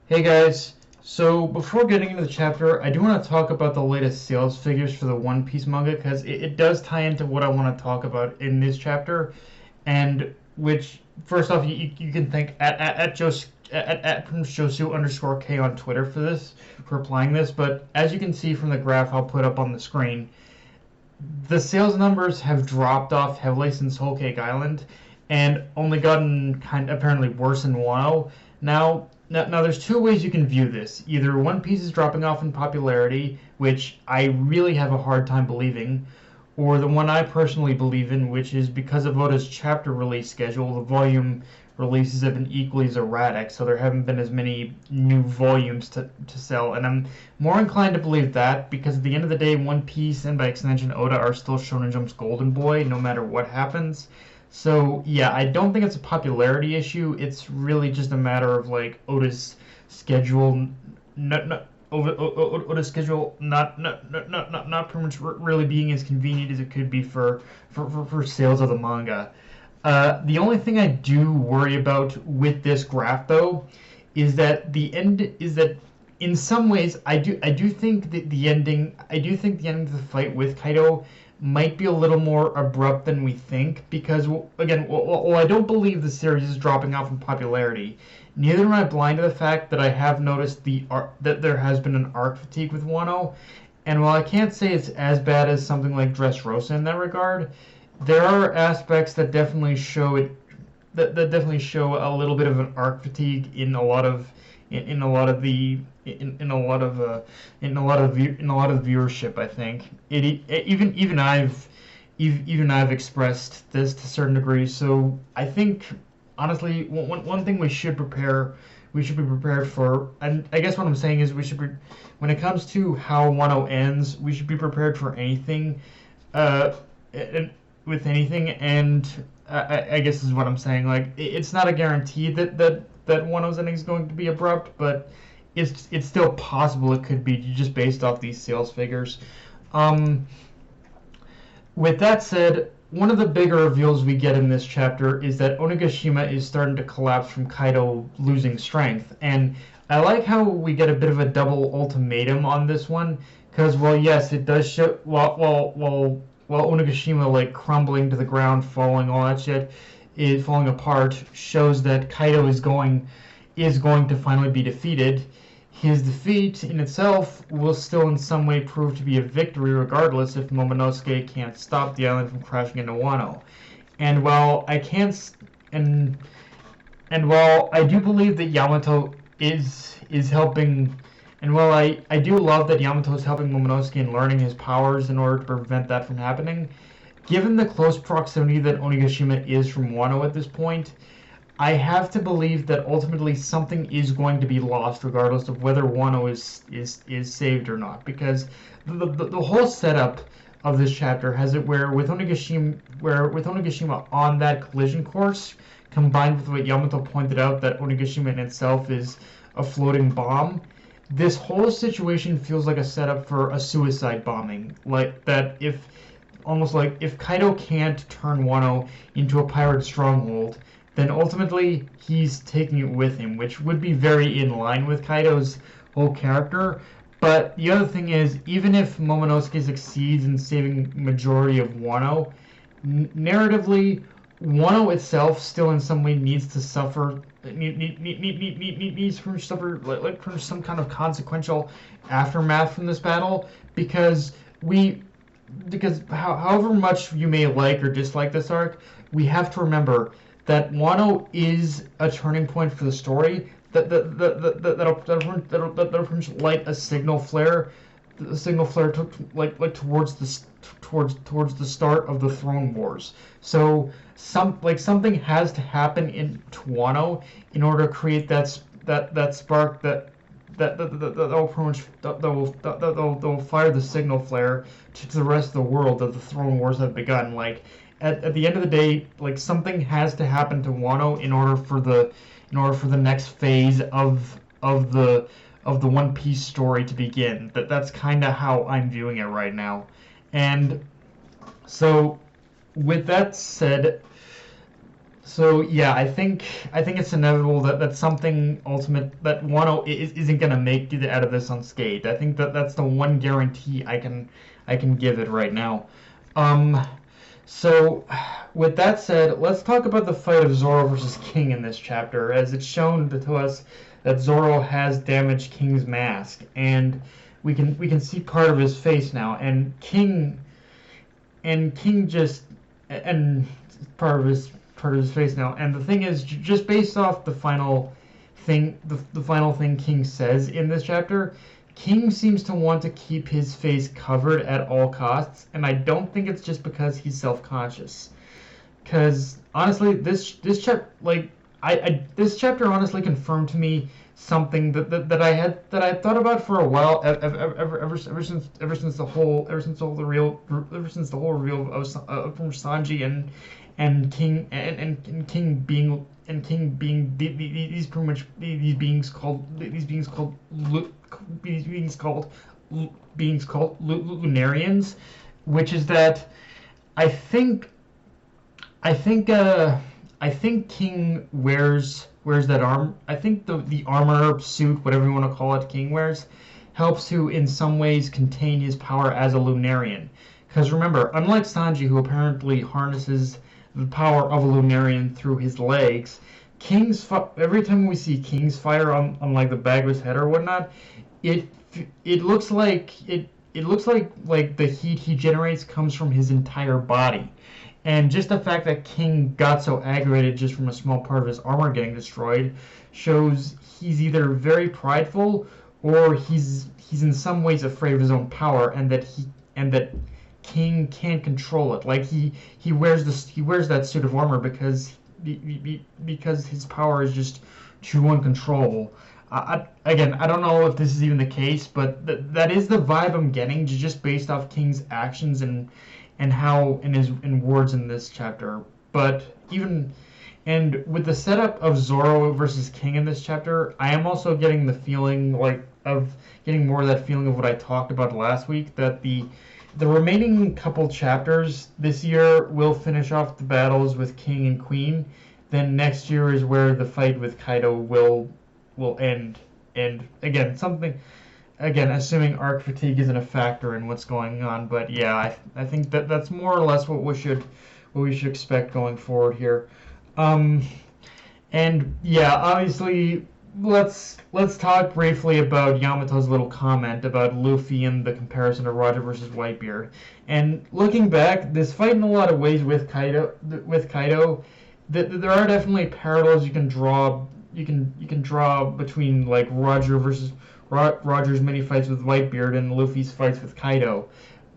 Hey guys, so before getting into the chapter, I do want to talk about the latest sales figures for the One Piece manga because it does tie into what I want to talk about in this chapter, and which first off you can thank at Josu underscore K on Twitter for this for applying this, but as you can see from the graph I'll put up on the screen, the sales numbers have dropped off heavily since Whole Cake Island, and only gotten kind of apparently worse in Wano. Now, there's two ways you can view this. Either One Piece is dropping off in popularity, which I really have a hard time believing, or the one I personally believe in, which is because of Oda's chapter release schedule, the volume releases have been equally as erratic, so there haven't been as many new volumes to sell. And I'm more inclined to believe that because at the end of the day, One Piece and by extension Oda are still Shonen Jump's golden boy, no matter what happens. So yeah, I don't think it's a popularity issue. It's really just a matter of like Oda's schedule, Oda's schedule not pretty much really being as convenient as it could be for sales of the manga. The only thing I do worry about with this graph, though, is that in some ways I do think that the ending of the fight with Kaido might be a little more abrupt than we think because again, while I don't believe the series is dropping off in popularity, neither am I blind to the fact that I have noticed that there has been an arc fatigue with Wano, and while I can't say it's as bad as something like Dressrosa in that regard, there are aspects that definitely show it that definitely show a little bit of an arc fatigue in a lot of in a lot of the in a lot of viewership. I think even I've expressed this to certain degrees. So I think honestly, one thing we should be prepared for, and I guess what I'm saying is when it comes to how Wano ends, we should be prepared for anything. And with anything, and I guess is what I'm saying. Like, it's not a guarantee that Wano's ending is going to be abrupt, but it's still possible it could be just based off these sales figures. Um, with that said, one of the bigger reveals we get in this chapter is that Onigashima is starting to collapse from Kaido losing strength, and I like how we get a bit of a double ultimatum on this one, because while yes, it does show while Onigashima like crumbling to the ground, falling, all that shit, is falling apart, shows that Kaido is going to finally be defeated. His defeat in itself will still in some way prove to be a victory regardless if Momonosuke can't stop the island from crashing into Wano. And while I can't and while I do believe that Yamato is helping, and while I do love that Yamato is helping Momonosuke in learning his powers in order to prevent that from happening, given the close proximity that Onigashima is from Wano at this point, I have to believe that ultimately something is going to be lost regardless of whether Wano is saved or not. Because the whole setup of this chapter has it where with Onigashima on that collision course, combined with what Yamato pointed out that Onigashima in itself is a floating bomb, this whole situation feels like a setup for a suicide bombing. Like that if Kaido can't turn Wano into a pirate stronghold, then ultimately he's taking it with him, which would be very in line with Kaido's whole character. But the other thing is, even if Momonosuke succeeds in saving majority of Wano, narratively, Wano itself still in some way needs to suffer needs to suffer like from some kind of consequential aftermath from this battle because however much you may like or dislike this arc, we have to remember that Wano is a turning point for the story that'll light a signal flare, towards the start of the Throne Wars. So something has to happen in Wano in order to create that spark that will fire the signal flare to the rest of the world that the Throne Wars have begun. Like at the end of the day, like something has to happen to Wano in order for the next phase of the One Piece story to begin. That's kind of how I'm viewing it right now. And so with that said, So yeah, I think it's inevitable that something ultimate that Wano isn't gonna make it out of this unscathed. I think that's the one guarantee I can give it right now. Um, so with that said, let's talk about the fight of Zoro versus King in this chapter, as it's shown to us that Zoro has damaged King's mask, and we can see part of his face now, and King just and part of his face now. And the thing is, just based off the final thing, the final thing King says in this chapter, King seems to want to keep his face covered at all costs, and I don't think it's just because he's self-conscious. Because honestly, this chapter, like this chapter honestly confirmed to me something that I thought about for a while, ever since the whole reveal of from Sanji and King being these pretty much these beings called Lunarians, which is that I think I think uh I think King wears that arm. I think the armor suit, whatever you want to call it, King wears, helps to in some ways contain his power as a Lunarian. Because remember, unlike Sanji, who apparently harnesses the power of a Lunarian through his legs, every time we see King's fire on like the back of his head or whatnot, it it looks like the heat he generates comes from his entire body. And just the fact that King got so aggravated just from a small part of his armor getting destroyed shows he's either very prideful or he's in some ways afraid of his own power, and that King can't control it. Like he wears that suit of armor because his power is just too uncontrollable. Again, I don't know if this is even the case, but that is the vibe I'm getting just based off King's actions and how in words in this chapter. But even and with the setup of Zoro versus King in this chapter, I am also getting the feeling of getting more of that feeling of what I talked about last week, that the remaining couple chapters this year will finish off the battles with King and Queen. Then next year is where the fight with Kaido will end. And again, assuming arc fatigue isn't a factor in what's going on. But yeah, I think that's more or less what we should expect going forward here. Um, and yeah, obviously, let's talk briefly about Yamato's little comment about Luffy and the comparison to Roger versus Whitebeard. And looking back, this fight in a lot of ways with Kaido, there are definitely parallels you can draw. You can draw between like Roger's many fights with Whitebeard and Luffy's fights with Kaido.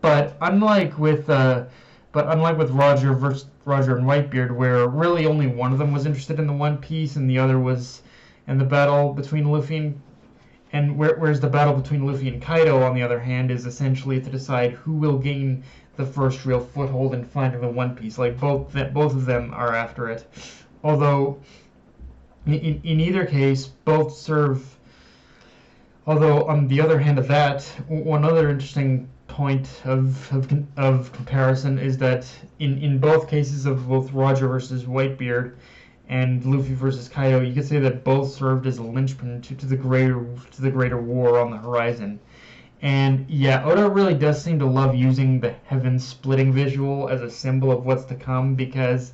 But unlike with Roger and Whitebeard, where really only one of them was interested in the One Piece and the other was in the battle between whereas the battle between Luffy and Kaido, on the other hand, is essentially to decide who will gain the first real foothold in finding the One Piece. Like both of them are after it, although in either case both serve. Although on the other hand of that, one other interesting point of comparison is that in both cases of both Roger versus Whitebeard and Luffy versus Kaido, you could say that both served as a linchpin to the greater war on the horizon. And yeah, Oda really does seem to love using the heavens splitting visual as a symbol of what's to come, because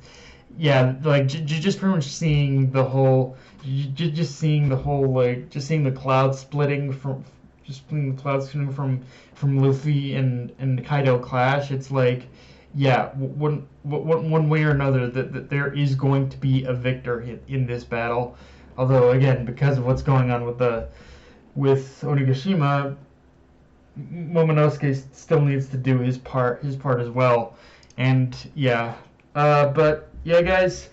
yeah, like just pretty much seeing the whole, just seeing the clouds splitting from Luffy and Kaido clash. It's like, yeah, one way or another that there is going to be a victor in this battle. Although again, because of what's going on with Onigashima, Momonosuke still needs to do his part as well. And yeah, but yeah, guys,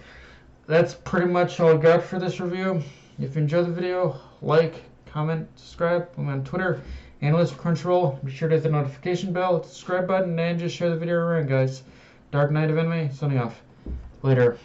that's pretty much all I got for this review. If you enjoyed the video, like, comment, subscribe. I'm on Twitter, analyst for Crunchyroll. Be sure to hit the notification bell, hit the subscribe button, and just share the video around, guys. Dark Knight of Anime, signing off. Later.